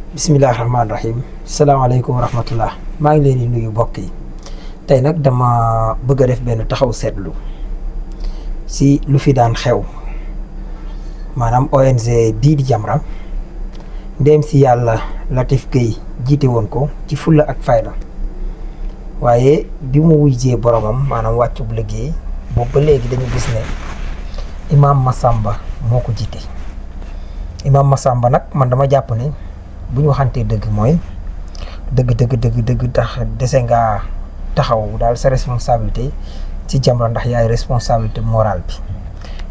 Bismillahirrahmanirrahim. Assalamualaikum warahmatullah. Maa ngi leen di nuyu mbokk yi tey nag dama bëgg a def benn taxaw seetlu si lu fi daan xew maanaam ONG bii di Jamra ndéem si yàlla Latif Gueye jiite woon ko ci fulla ak fayda waaye bi mu wujjee boromam maanaam wàccub liggéey boobu ba léegi dañu gis ne Imam Massamba moo ko jiite. Imam Massamba nag man dama jàpp ne bu ñu waxantee dëgg mooy dëgg tax dese ngaa taxaw daal sa responsabilité ci Jamra ndax yaay responsabilité morale bi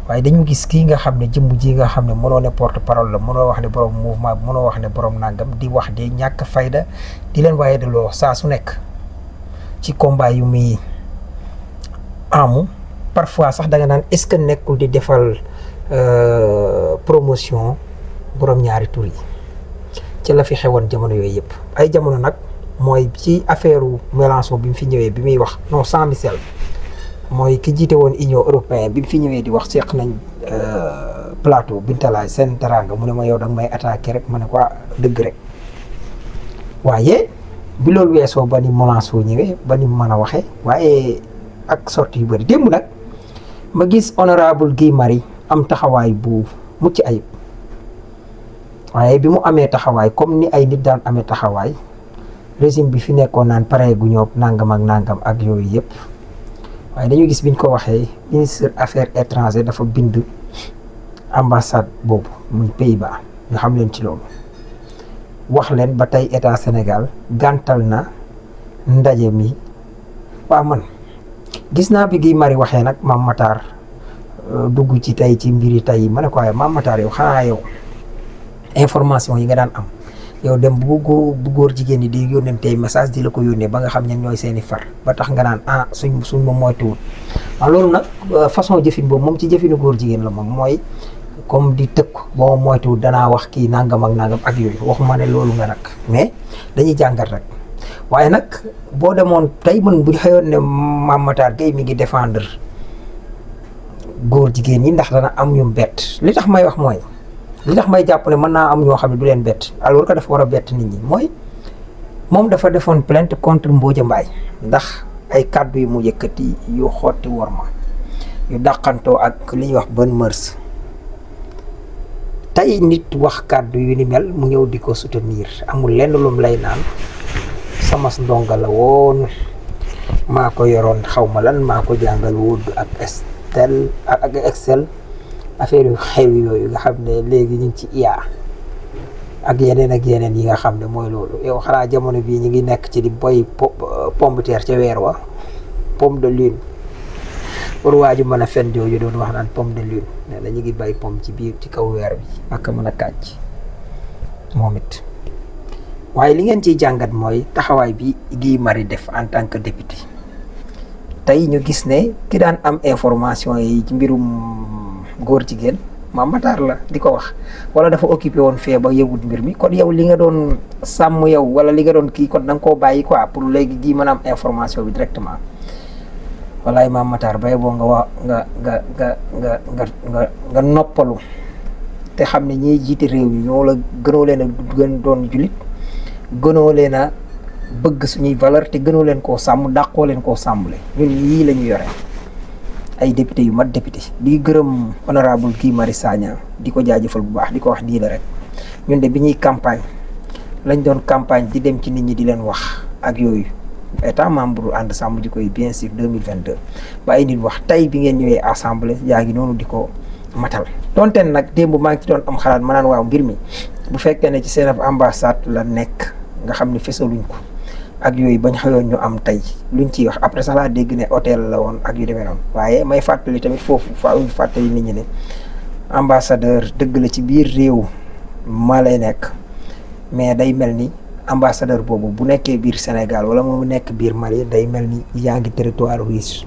waaye dañu gis kii nga xam ne jëmm ji nga xam ne mënoo ne porte parole la mënoo wax ne borom mouvement bi mënoo wax ne borom nangam di wax de ñàkk fayda di leen waaye de loo saa su nekk ci combat yu muy amu parfois sax da nga naan est-ce que nekkul di defal promotion borom ñaari tur yi. ci la fi xewoon jamono yooyu yëpp ay jamono nag mooy ci affaire Mélenchon bi mu fi ñëwee bi muy wax non sans Michel mooy ki jiite woon Union européenne bi mu fi ñëwee di wax seq nañ plateau bintalaay seen teranga mu ne ma yow danga may attaqué rek ma ne ko dëgg rek waaye bi loolu weesoo ba ni Mélenchon ñëwee ba ni mën a waxee waaye ak sortie yu bëri démb nag ma gis honorable Guy Marius am taxawaay bu mucc ayib waaye bi mu amee taxawaay comme ni ay nit daan amee taxawaay régime bi fi nekkoon naan pare gu ñëw nangam ak nangam ak yooyu yëpp waaye dañu gis biñ ko waxee ministre affaires étrangères dafa bind ambassade boobu muy Pays-Bas ñu xam leen ci loolu wax leen ba tey état Sénégal gàntal na ndaje mi. waaw man gis naa bi Guy Marius waxee nag Mame Matar dugg ci tey ci mbiri tey ma ne ko waaye Mame Matar yow xanaa yow information yi nga daan am yow dem bu góor jigéen ñi di yónnentey message di la ko yónnee ba nga xam ñen ñooy seeni far ba tax nga naan suñ ma moytuwul waaw loolu nag façon jëfin boobu moom ci jëfinu góor jigéen la moom mooy comme di tëkk boo ma moytuwul danaa wax kii nangam ak nangam ak yooyu waxuma ne loolu nga nag mais dañuy jàngat rek waaye nag boo demoon tey mën bu xëyoon ne Mame Matar Gueye mi ngi défendre góor jigéen ñi ndax dana am ñu bett li tax may wax mooy li tax may jàpp ne mën naa am ñoo xam ne du leen bett alors que dafa war a bett nit ñi mooy moom dafa defoon plainte contre Mbodia Mbaye ndax ay kàddu yu mu yëkkati yu xotti worma yu dàqantoo ak li ñuy wax bonne mœurs tey nit wax kàddu yu ni mel mu ñëw di ko soutenir amul lenn lum lay naan sama ndonga la woon maa ko yoroon xaw ma lan maa ko jàngal Word ak Excel affaire yu xew yooyu nga xam ne léegi ñu ngi ci IA ak yeneen yi nga xam ne mooy loolu yow xanaa jamono bii ñu ngi nekk ci di boy pomme de terre ca weer wa pomme de lune pour waa ji mën a fen jooju doon wax naan pomme de lune nee na ñu ngi bay pomme ci biir ci kaw weer bi ak mën a kàcc moom it waaye li ngeen ciy jàngat mooy taxawaay bi Guy Marius def en tant que député tey ñu gis ne ki daan am information yi ci mbirum góor jigéen Mame Matar la di ko wax wala dafa occupé woon fee ba yëgut mbir mi kon yow li nga doon sàmm yow wala li nga doon kii kon da nga koo bàyyi quoi pour léegi gi mën a am information bi directement walaay Mame Matar bay boo nga noppalu te xam ne ñiy jiite réew mi ñoo la gënoo leen a gën doon julit gënoo leen a bëgg suñuy valeur te gënoo leen koo sàmm dàqoo leen koo sàmmle ñun yii la ñu yore ay député yu mat député di gërëm honorable Guy Marius Sagna di ko jaajëfal bu baax di ko wax dii la rek ñun de bi ñuy campagne lañ doon campagne di dem ci nit ñi di leen wax ak yooyu état membre ànd sàmm ji koy bien sûr 2022 ba ay nit wax tey bi ngeen ñëwee assemblée yaa ngi noonu di ko matal donte nag démb maa ngi ci doon am xalaat ma naan waaw mbir mi bu fekkee ne ci seen ambassade la nekk nga xam ne fesaluñ ko ak yooyu bañ xëyoon ñu am tey luñ ciy wax après sax laa dégg ne hôtel la woon ak yu demee noonu waaye may fàttali tamit foofu faaw ñu fàttali nit ñi ne ambassadeur dëgg la ci biir réew ma lay nekk mais day mel ni ambassadeur boobu bu nekkee biir Sénégal wala mu nekk biir Mali day mel ni yaa ngi territoire russe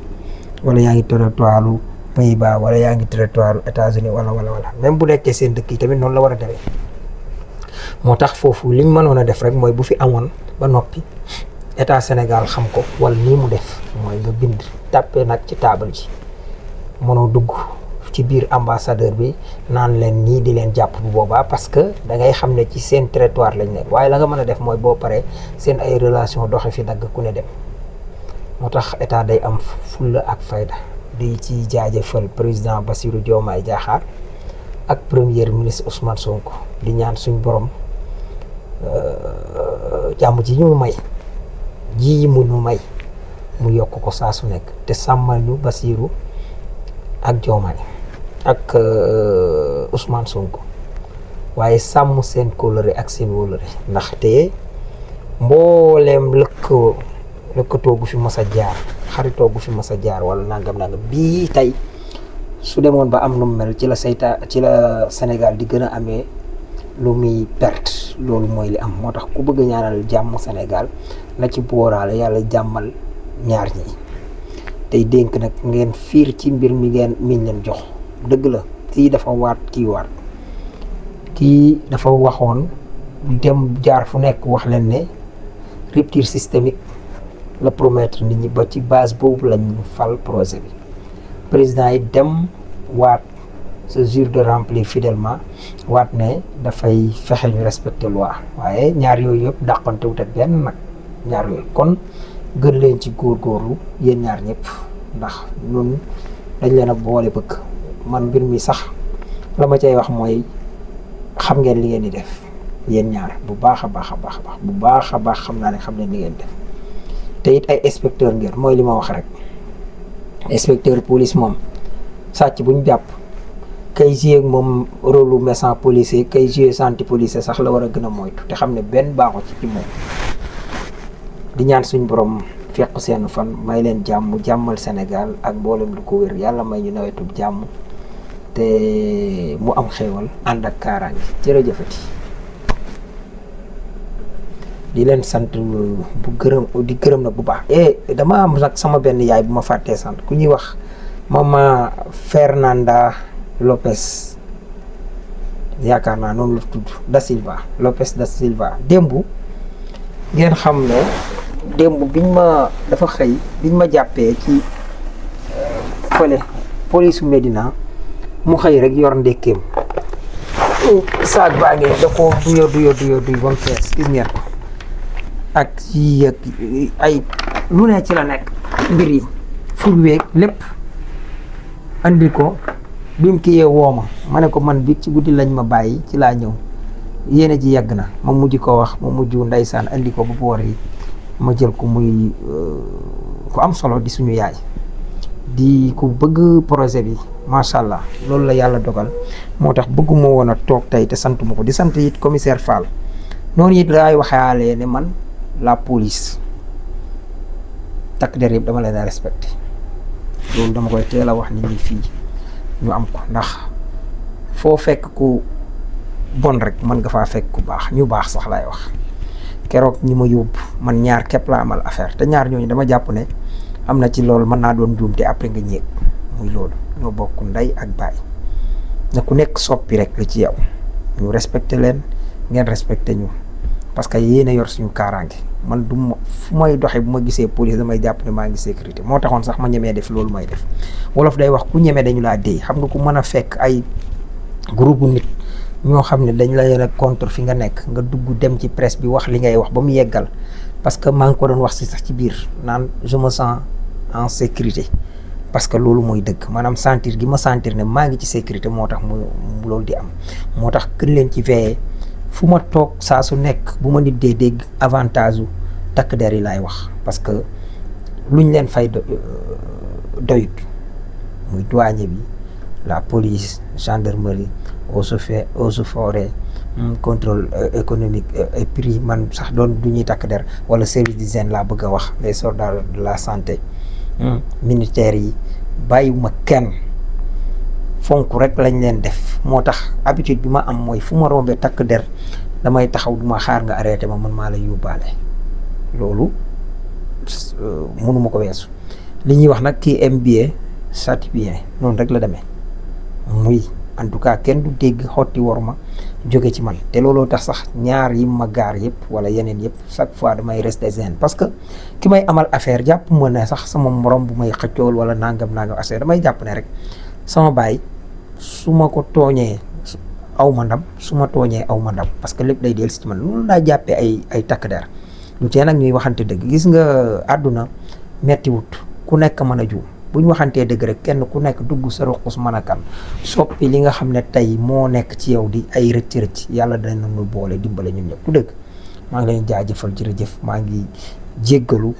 wala yaa ngi territoire Pays-Bas wala yaa ngi territoire États-Unis wala même bu nekkee seen dëkk yi tamit noonu la war a demee moo tax foofu liñ mënoon a def rek mooy bu fi amoon ba noppi état Sénégal xam ko wala nii mu def mooy nga bind tàppee nag ci taabal ji mënoo dugg ci biir ambassadeur bi naan leen nii di leen jàpp bu boobaa parce que da ngay xam ne ci seen territoire lañ nekk waaye la nga mën a def mooy boo paree seen ay relation doxe fi dagg ku ne dem moo tax état day am fulla ak fayda di ci jaajëfal président Bassirou Diomaye Diakhar ak premier ministre Ousmane Sonko di ñaan suñ borom jàmm ji ñu may ji mu ñu may mu yokk ko saa su nekk te sàmmal ñu Bassirou ak Diomaye ak Ousmane Sonko waaye sàmm seen kóllëre ak seen wóllëre ndaxte mbooleem lëkkatoo gu fi mas a jaar xaritoo gu fi mas a jaar wala nangam bii tey su demoon ba am nu mu mel ci la Sénégal di gën a amee lu muy perte loolu mooy li am moo tax ku bëgg a ñaanal jàmm Sénégal na ci booraale yàlla jàmmal ñaar ñi tey dénk nag ngeen fiir ci mbir mi miñ leen jox dëgg la kii dafa waat kii dafa waxoon dem jaar fu nekk wax leen ne rupture systémique la promettre nit ñi ba ci base boobu lañ fal projet bi président yi dem waat se jure de remplir fidèlement waat ne dafay fexe ñu respecter loi waaye ñaar yooyu yëpp dàqante wut ak benn nag ñaar yooyu kon gën leen ci góorgóorlu yéen ñaar ñëpp ndax ñun dañ leen a boole bëgg man mbir mi sax la ma cay wax mooy xam ngeen li ngeen di def yéen ñaar bu baax a baax xam naa ne xam leen li ngeen def te it ay inspecteur ngeen mooy li ma wax rek inspecteur police moom sàcc bu ñu jàpp kay joué ak moom rôle méchant policier kay joué santi policier sax la war a gën a moytu te xam ne benn baaxu ci moom di ñaan suñ borom fekk seen fan may leen jàmm jàmmal Sénégal ak mboolem lu ko wér yàlla may ñu nawetub jàmm te mu am xéewal ànd ak kaaraange jërëjëfati di leen sant di gërëm nag bu baax dama am nag sama benn yaay bu ma fàttee sant ku ñuy wax Mama Fernanda Lopez yaakaar naa noonu la tudd da Silva Lopez da Silva démb ngeen xam ne démb biñ ma jàppee ci fële police Médina mu xëy rek yor ndékkeem saag baa ngi da ko duyo ba mu fees gis ngeen ko ak ci ay lu ne ci la nekk mbir yi furweeg lépp andi ko bi mu kiyee wooma ma ne ko man bi ci guddi lañ ma bàyyi ci laa ñëw yéene ji yàgg na ma mujj ko wax ma mujj ndeysaan andi ko bu boor yi ma jël ko muy ku am solo di suñu yaay di ku bëgg projet bi macha allah loolu la yàlla dogal moo tax bëgguma woon a toog tey te santuma ko di sant it commissaire Fall noonu it laay waxaale ne man la police takk der yëpp dama leen a respecté loolu dama koy teel a wax nit ñi fii ñu am ko ndax foo fekk ku bon rek mën nga faa fekk ku baax ñu baax sax laay wax keroog ñi ma yóbbu man ñaar képp la amal affaire te ñaar ñooñu dama jàpp ne am na ci loolu mën naa doon juum te après nga ñéeg muy loolu ñoo bokk ndey ak baay na ku nekk soppi rek la ci yow ñu respecté leen ngeen respecté ñu parce que yéen a yor suñu kaaraange man du ma fu may doxee bu ma gisee police damay jàpp ne maa ngi sécurité moo taxoon sax ma ñemee def loolu may def wolof day wax ku ñemee dañu laa déy xam nga ku mën a fekk ay groupe nit ñoo xam ne dañ la yor contre fi nga nekk nga dugg dem ci presse bi wax li ngay wax ba mu yeggal parce que maa ngi ko doon wax si sax ci biir naan je me sens en sécurité parce que loolu mooy dëgg maanaam sentir gi ma sentir ne maa ngi ci sécurité moo tax mu loolu di am moo tax gën leen ci veiller fu ma toog saa su nekk bu ma nit dee dégg avantage u takk der yi laay wax parce que luñ leen fay doyut muy douanier bi la police gendarmerie eaux et forêts contrôle économique et prix man sax doon du ñuy takk der wala service d'hygiène laa bëgg a wax les soldats de la santé militaires yi bàyyiwuma kenn fonk rek lañ leen def moo tax habitude bi ma am mooy fu ma rombee takk der damay taxaw duma xaar nga arrêté ma man maa la yóbbaale loolu mënuma ko weesu li ñuy wax nag kii aime bien châtie bien noonu rek la demee muy en tout cas kenn du dégg xotti worma jóge ci man te looloo tax sax ñaar yi ma gaar yëpp wala yeneen yëpp chaque fois damay rester zen parce que ki may amal affaire jàpp ma ne sax sama morom bu may xëccool wala nangam affaire damay jàpp ne rek sama baay su ma ko tooñee aw ma ndam su ma tooñee aw ma ndam parce que lépp day dellu si ci man loolu laa jàppee ay takk der lu tee nag ñuy waxante dëgg gis nga àdduna mettiwut ku nekk mën a juum bu ñu waxantee dëgg rek kenn ku nekk dugg sa ruqus mën a kan soppi li nga xam ne tey moo nekk ci yow di ay rëcc-rëcc yàlla dana nu boole dimbale ñun ñëpp du dëgg maa ngi leen jaajëfal jërëjëf maa ngi jéggalu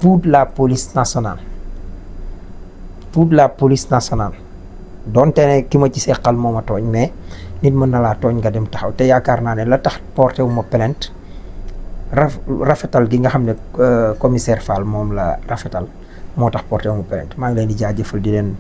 toute la police nationale donte ne ki ma ci seqal moo ma tooñ mais nit mën na laa tooñ nga dem taxaw te yaakaar naa ne la tax porté wu ma plainte rafetal gi nga xam ne commissaire Fall moom la rafetal moo tax porté wu ma plainte maa ngi leen di jaajëfal di leen